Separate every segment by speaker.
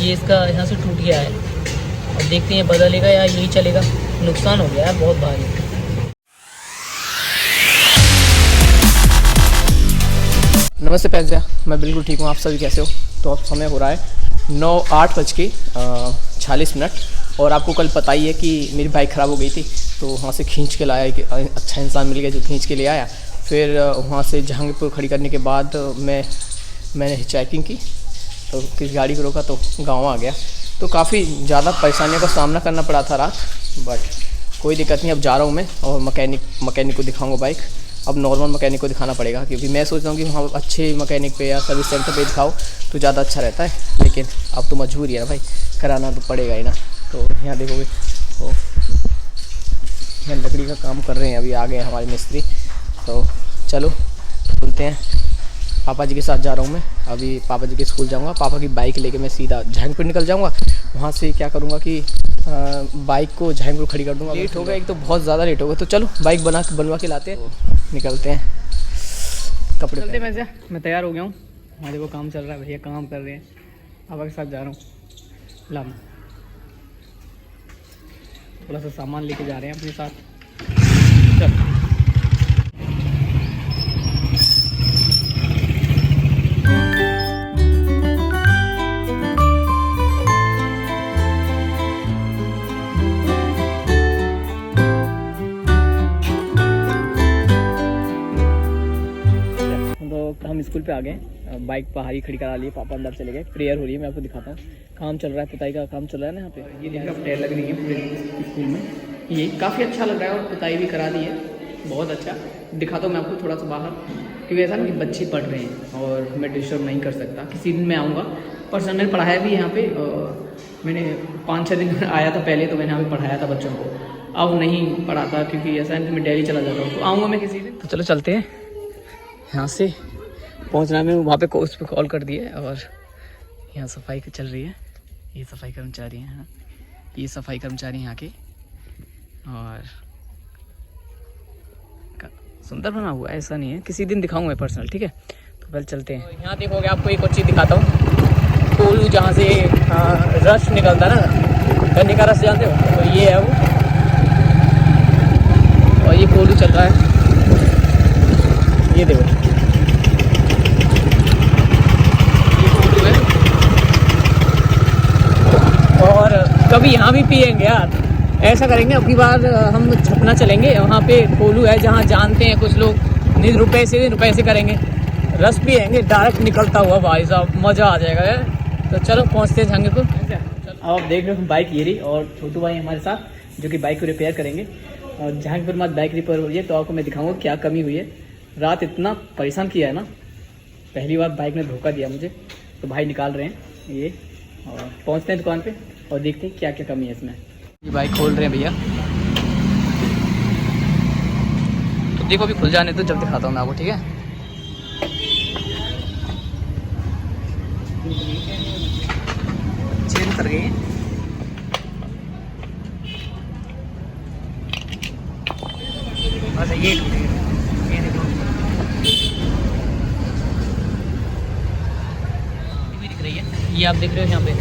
Speaker 1: ये इसका यहाँ से टूट गया है। अब देखते हैं बदलेगा या यही चलेगा। नुकसान हो गया है बहुत भारी।
Speaker 2: नमस्ते पैंजा, मैं बिल्कुल ठीक हूँ। आप सभी कैसे हो? तो अब समय हो रहा है 8:40 और आपको कल पता ही है कि मेरी बाइक ख़राब हो गई थी, तो वहाँ से खींच के लाया। एक अच्छा इंसान मिल गया जो खींच के ले आया। फिर वहाँ से जहांगीरपुर खड़ी करने के बाद मैंने हिचहाइकिंग की, तो किस गाड़ी को रोका तो गाँव आ गया। तो काफ़ी ज़्यादा परेशानियों का सामना करना पड़ा था रात, बट कोई दिक्कत नहीं। अब जा रहा हूँ मैं और मकैनिक को दिखाऊँगा बाइक। अब नॉर्मल मकैनिक को दिखाना पड़ेगा, क्योंकि मैं सोच रहा हूँ कि वहाँ अच्छे मकैनिक पे या सर्विस सेंटर पे दिखाओ तो ज़्यादा अच्छा रहता है। लेकिन अब तो मजबूरी है ना भाई, कराना तो पड़ेगा ही ना। तो यहाँ देखोगे तो यहाँ लकड़ी का काम कर रहे हैं, अभी आ गए हमारे मिस्त्री। तो चलो बोलते हैं। पापा जी के साथ जा रहा हूँ मैं, अभी पापा जी के स्कूल जाऊँगा। पापा की बाइक लेके मैं सीधा जहांगीरपुर निकल जाऊँगा। वहाँ से क्या करूँगा कि बाइक को जहांगीरपुर खड़ी कर दूँगा। लेट हो गया, एक तो बहुत ज़्यादा लेट हो गया। तो चलो बाइक बनवा के लाते हैं, निकलते हैं। कपड़े चलते मैं तैयार हो गया हूँ। वहाँ देखो काम चल रहा है, भैया काम कर रहे हैं। पापा के साथ जा रहा हूँ लाम, थोड़ा सा सामान लेके जा रहे हैं अपने साथ। चल हम स्कूल पे आ गए, बाइक बाहर ही खड़ी करा ली। पापा अंदर चले गए, प्रेयर हो रही है। मैं आपको दिखाता हूँ, काम चल रहा है, पुताई का काम चल रहा है ना यहाँ पे। ये देखिए प्रेयर लग रही है पूरे स्कूल में। ये काफ़ी अच्छा लग रहा है और पुताई भी करा दी है, बहुत अच्छा। दिखाता हूँ मैं आपको थोड़ा सा बाहर, क्योंकि ऐसा ना कि बच्चे पढ़ रहे हैं और मैं डिस्टर्ब नहीं कर सकता। किसी दिन मैं आऊँगा, पर्सनल पढ़ाया भी यहाँ पे। मैंने 5-6 दिन आया था पहले, तो मैंने यहाँ पे पढ़ाया था बच्चों को। अब नहीं पढ़ाता, क्योंकि ऐसा है कि मैं डेली चला जाता हूँ। तो आऊँगा मैं किसी दिन। तो चलो चलते हैं। यहाँ से पहुंचना में वहाँ पे उस पर कॉल कर दिए, और यहाँ सफाई चल रही है। ये सफाई कर्मचारी हैं, ये सफाई कर्मचारी यहाँ के। और सुंदर बना हुआ है, ऐसा नहीं है। किसी दिन दिखाऊंगा मैं पर्सनल, ठीक है? तो पहले चलते हैं। तो यहाँ देखोगे आपको एक और चीज़ दिखाता हूँ। कोलू जहाँ से रस निकलता है ना, गन्ने का रस जानते हो, तो ये है वो। और ये कोलू चल रहा है, ये देखो। और कभी यहाँ भी पिएंगे यार, ऐसा करेंगे। अबकी बार हम छपना चलेंगे, वहाँ पे कोलू है जहाँ जानते हैं कुछ लोग, नहीं रुपए से करेंगे, रस पिएंगे डायरेक्ट निकलता हुआ। भाई साहब मज़ा आ जाएगा यार। तो चलो पहुँचते हैं जहांगीरपुर। अब आप देख रहे हो बाइक ये रही, और छोटू भाई हमारे साथ जो कि बाइक को रिपेयर करेंगे। और जहांगीरपुर में बाइक रिपेयर हो रही है, तो आपको मैं दिखाऊँगा क्या कमी हुई है। रात इतना परेशान किया है ना, पहली बार बाइक ने धोखा दिया मुझे। तो भाई निकाल रहे हैं ये, और पहुंचते हैं दुकान पे और देखते हैं क्या क्या कमी है इसमें। ये बाइक खोल रहे हैं भैया, तो देखो अभी खुल जाने तो जब दिखाता हूँ मैं आपको, ठीक है? चेन उतर गई है। बस ये टूट गई, ये देखो भी दिख रही है। ये आप देख रहे हो यहाँ पे,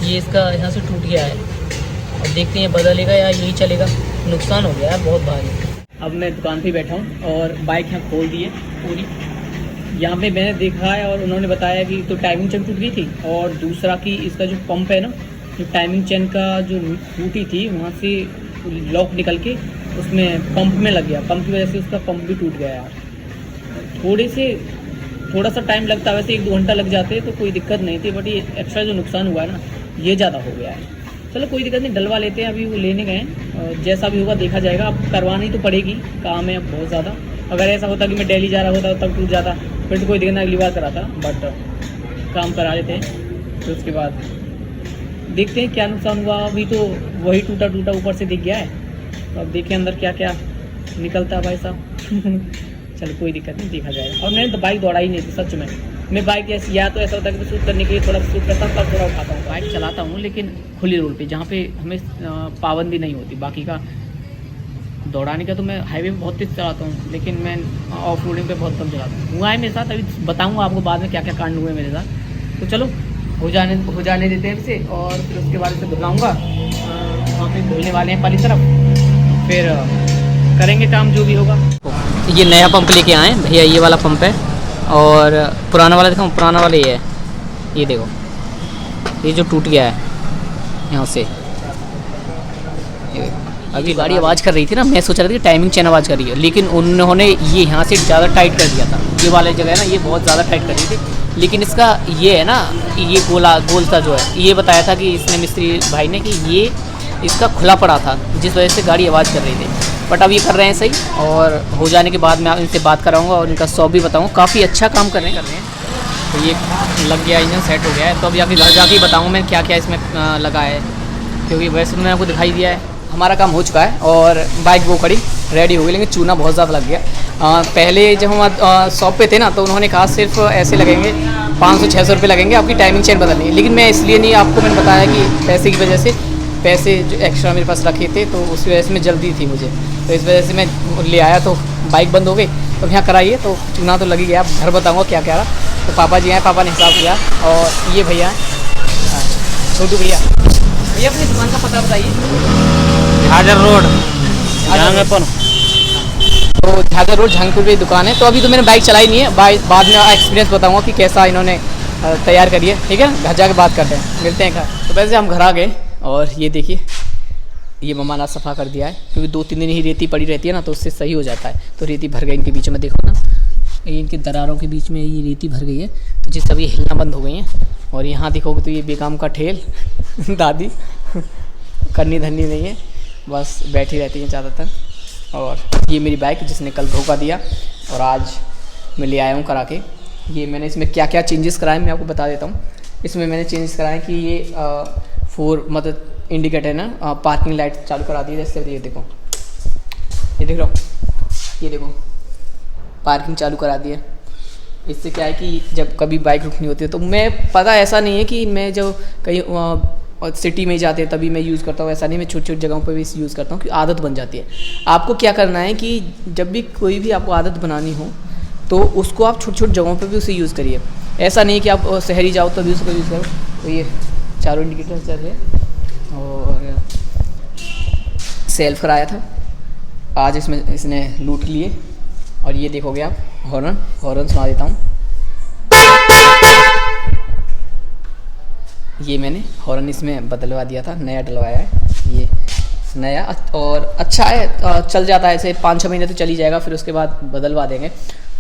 Speaker 2: ये इसका यहाँ से टूट गया है। अब देखते हैं बदलेगा या यही चलेगा। नुकसान हो गया है बहुत भारी। अब मैं दुकान पे बैठा हूँ और बाइक यहाँ खोल दी है पूरी। यहाँ पे मैंने देखा है और उन्होंने बताया कि तो टाइमिंग चेन टूट गई थी, और दूसरा कि इसका जो पंप है ना, जो टाइमिंग चेन का जो टूटी थी, वहाँ से लॉक निकल के उसमें पंप में लग गया। पंप की वजह से उसका पंप भी टूट गया यार। थोड़ा सा टाइम लगता है, वैसे 1-2 घंटा लग जाते तो कोई दिक्कत नहीं थी, बट ये एक्स्ट्रा जो नुकसान हुआ है ना, ये ज़्यादा हो गया है। चलो कोई दिक्कत नहीं, डलवा लेते हैं। अभी वो लेने गए हैं, जैसा भी होगा देखा जाएगा। अब करवानी तो पड़ेगी, काम है अब बहुत ज़्यादा। अगर ऐसा होता कि मैं डेली जा रहा होता तब टूट जाता, फिर तो कोई दिक्कत नहीं, अगली बार कराता। बट काम करा लेते हैं, तो उसके बाद देखते हैं क्या नुकसान हुआ। अभी तो वही टूटा ऊपर से दिख गया है, तो अब देखें अंदर क्या क्या निकलता है भाई साहब। चलो कोई दिक्कत नहीं, देखा जाएगा। और मैंने तो बाइक दौड़ा ही नहीं थी सच में। मैं बाइक ऐसी, या तो ऐसा होता है कि मैं शूट करने के लिए थोड़ा शूट करता हूँ, तब थोड़ा उठाता हूँ। बाइक चलाता हूँ लेकिन खुली रोड पे, जहाँ पे हमें पाबंदी नहीं होती। बाकी का दौड़ाने का तो मैं हाईवे पे बहुत तेज चलाता हूँ, लेकिन मैं ऑफ रोडिंग पे बहुत कम चलाता हूँ। हुआ है मेरे साथ, अभी बताऊँगा आपको बाद में क्या क्या कांड हुए मेरे साथ। तो चलो हो जाने देते हैं इसे, और फिर उसके बाद इसे धुलाऊँगा। वहाँ पे धुलने वाले हैं पाली तरफ, फिर करेंगे काम जो भी होगा।
Speaker 1: ये नया पंप लेके आए हैं भैया, ये वाला पंप है, और पुराना वाला देखो, पुराना वाला ये है, ये देखो, ये जो टूट गया है यहाँ से। अभी गाड़ी आवाज़ कर रही थी ना, मैं सोच रहा था कि टाइमिंग चेन आवाज़ कर रही है, लेकिन उन्होंने ये यहाँ से ज़्यादा टाइट कर दिया था। ये वाला जगह है ना, ये बहुत ज़्यादा टाइट कर रही थी, लेकिन इसका ये है ना, ये गोल सा जो है, ये बताया था कि इसने मिस्त्री भाई ने कि ये इसका खुला पड़ा था, जिस वजह से गाड़ी आवाज़ कर रही थी। बट अब ये कर रहे हैं सही, और हो जाने के बाद मैं इनसे बात कराऊँगा और इनका शॉप भी बताऊँगा। काफ़ी अच्छा काम कर रहे हैं। तो ये लग गया, इंजन सेट हो गया है। तो अभी आके घर जाके बताऊँगा मैं क्या क्या इसमें लगा है, क्योंकि वैसे तो मैंने आपको दिखाई दिया है। हमारा काम हो चुका है और बाइक वो खड़ी रेडी हो गई, लेकिन चूना बहुत ज़्यादा लग गया। पहले जब हम शॉप पे थे ना, तो उन्होंने कहा सिर्फ ऐसे लगेंगे 500-600 रुपये लगेंगे, आपकी टाइमिंग चेन बदलनी है। लेकिन मैं इसलिए नहीं, आपको मैंने बताया कि पैसे की वजह से, पैसे जो एक्स्ट्रा मेरे पास रखे थे, तो उस वजह से मैं जल्दी थी मुझे, तो इस वजह से मैं ले आया। तो बाइक बंद हो गई, तो यहाँ कराइए, तो चूना तो लग ही गया। आप घर बताऊँगा क्या क्या रहा। तो पापा जी आए, पापा ने हिसाब किया, और ये भैया छोटू भैया अपनी दुकान का पता बताइए। झाझर रोड
Speaker 2: जहांगीरपुर। तो झाझर रोड जहांगीरपुर की दुकान है। तो अभी तो मैंने बाइक चलाई नहीं है, बाद में एक्सपीरियंस बताऊंगा कि कैसा इन्होंने तैयार करी है। ठीक है, घर जाके बात करते हैं, मिलते हैं घर। तो वैसे हम घर आ गए, और ये देखिए, ये मम्मा ने सफ़ा कर दिया है, क्योंकि 2-3 दिन ही रेती पड़ी रहती है ना, तो उससे सही हो जाता है। तो रेती भर गई इनके बीच में, देखो ना, इनके दरारों के बीच में ये रेती भर गई है, तो जिससे अब ये हिलना बंद हो गई हैं। और यहाँ देखोगे तो ये बेकाम का ठेल दादी करनी धरनी नहीं है, बस बैठी रहती हैं ज़्यादातर। और ये मेरी बाइक जिसने कल धोखा दिया, और आज मैं ले आया हूँ करा के। ये मैंने इसमें क्या क्या चेंजेस कराए मैं आपको बता देता हूँ। इसमें मैंने चेंजेस कराए कि ये 4 मतलब इंडिकेटर है ना, पार्किंग लाइट चालू करा दी है। जैसे ये देखो, ये देख रहा हूँ, ये देखो पार्किंग चालू करा दी है। इससे क्या है कि जब कभी बाइक रुकनी होती है, तो मैं पता ऐसा नहीं है कि मैं जब कहीं सिटी में जाते हैं तभी मैं यूज़ करता हूँ, ऐसा नहीं, मैं छोटी छोटी जगहों पर भी यूज़ करता हूँ, कि आदत बन जाती है। आपको क्या करना है कि जब भी कोई भी आपको आदत बनानी हो, तो उसको आप छोटी छोटी जगहों पर भी उसे यूज़ करिए। ऐसा नहीं कि आप शहरी जाओ तभी उसको यूज़ करो। तो ये चारों इंडिकेटर चल रहे हैं, और सेल्फ कराया था आज, इसमें इसने लूट लिए। और ये देखोगे आप, हॉर्न सुना देता हूँ। ये मैंने हॉर्न इसमें बदलवा दिया था, नया डलवाया है। ये नया और अच्छा है, चल जाता है ऐसे 5-6 महीने तो चल ही जाएगा, फिर उसके बाद बदलवा देंगे।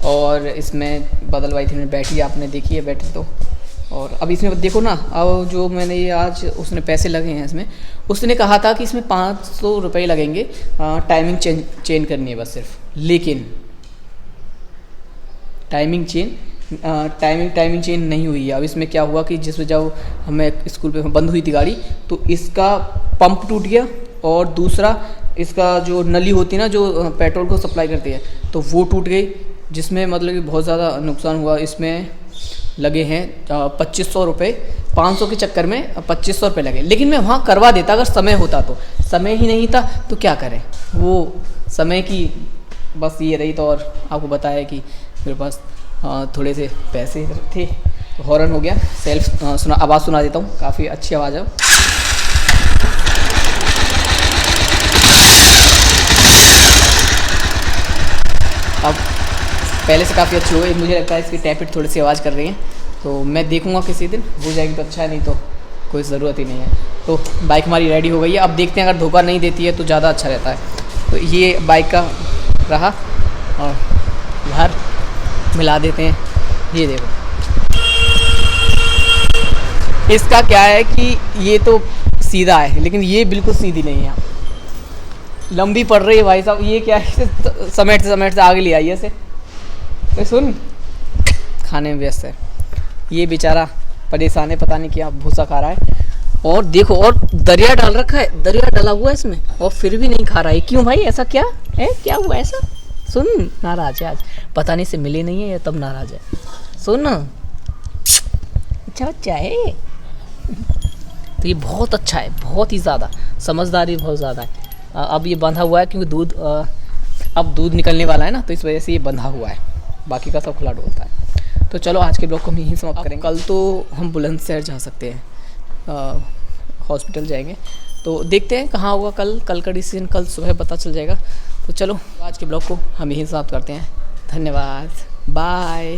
Speaker 2: और इसमें बदलवाई थी मैंने बैटरी, आपने देखी है बैटरी तो। और अब इसमें देखो ना, अब जो मैंने ये आज उसने पैसे लगे हैं इसमें, उसने कहा था कि इसमें 500 रुपये लगेंगे, टाइमिंग चेंज करनी है बस सिर्फ। लेकिन टाइमिंग चेंज नहीं हुई है। अब इसमें क्या हुआ कि जिस वजह हमें स्कूल पे बंद हुई थी गाड़ी, तो इसका पंप टूट गया, और दूसरा इसका जो नली होती है ना, जो पेट्रोल को सप्लाई करती है, तो वो टूट गई, जिसमें मतलब कि बहुत ज़्यादा नुकसान हुआ। इसमें लगे हैं 2500 रुपये, 500 के चक्कर में 2500 रुपये लगे। लेकिन मैं वहाँ करवा देता अगर समय होता, तो समय ही नहीं था तो क्या करें, वो समय की बस ये रही। तो और आपको बताया कि मेरे पास थोड़े से पैसे थे, तो हॉर्न हो गया। सेल्फ आवाज़ सुना देता हूँ, काफ़ी अच्छी आवाज़ है। अब पहले से काफ़ी अच्छी हो गई, मुझे लगता है इसकी टैपिट थोड़ी सी आवाज़ कर रही हैं, तो मैं देखूँगा किसी दिन हो जाएगी तो अच्छा है, नहीं तो कोई ज़रूरत ही नहीं है। तो बाइक हमारी रेडी हो गई है। अब देखते हैं, अगर धोखा नहीं देती है तो ज़्यादा अच्छा रहता है। तो ये बाइक का रहा, और घर मिला देते हैं। ये देखो, इसका क्या है कि ये तो सीधा है, लेकिन ये बिल्कुल सीधी नहीं है, लंबी पड़ रही है भाई साहब। ये क्या है, समेट से आगे ले आई ऐसे। तो सुन, खाने में व्यस्त है ये बेचारा, परेशान है, पता नहीं क्या भूसा खा रहा है। और देखो, और दरिया डाल रखा है, दरिया डाला हुआ है इसमें, और फिर भी नहीं खा रहा है। क्यों भाई, ऐसा क्या है, क्या हुआ ऐसा? सुन, नाराज है आज, पता नहीं से मिले नहीं है या तब नाराज है। सुन, अच्छा बच्चा है। तो ये बहुत अच्छा है, बहुत ही ज़्यादा, समझदारी बहुत ज़्यादा है। अब ये बंधा हुआ है क्योंकि अब दूध निकलने वाला है ना, तो इस वजह से ये बंधा हुआ है, बाकी का सब खुला डोलता है। तो तो चलो आज के ब्लॉग को हम यहीं समाप्त करेंगे। कल तो हम बुलंदशहर जा सकते हैं, हॉस्पिटल जाएंगे, तो देखते हैं कहाँ होगा कल का डिसीजन कल सुबह पता चल जाएगा। तो चलो आज के ब्लॉग को हम यहीं समाप्त करते हैं। धन्यवाद, बाय।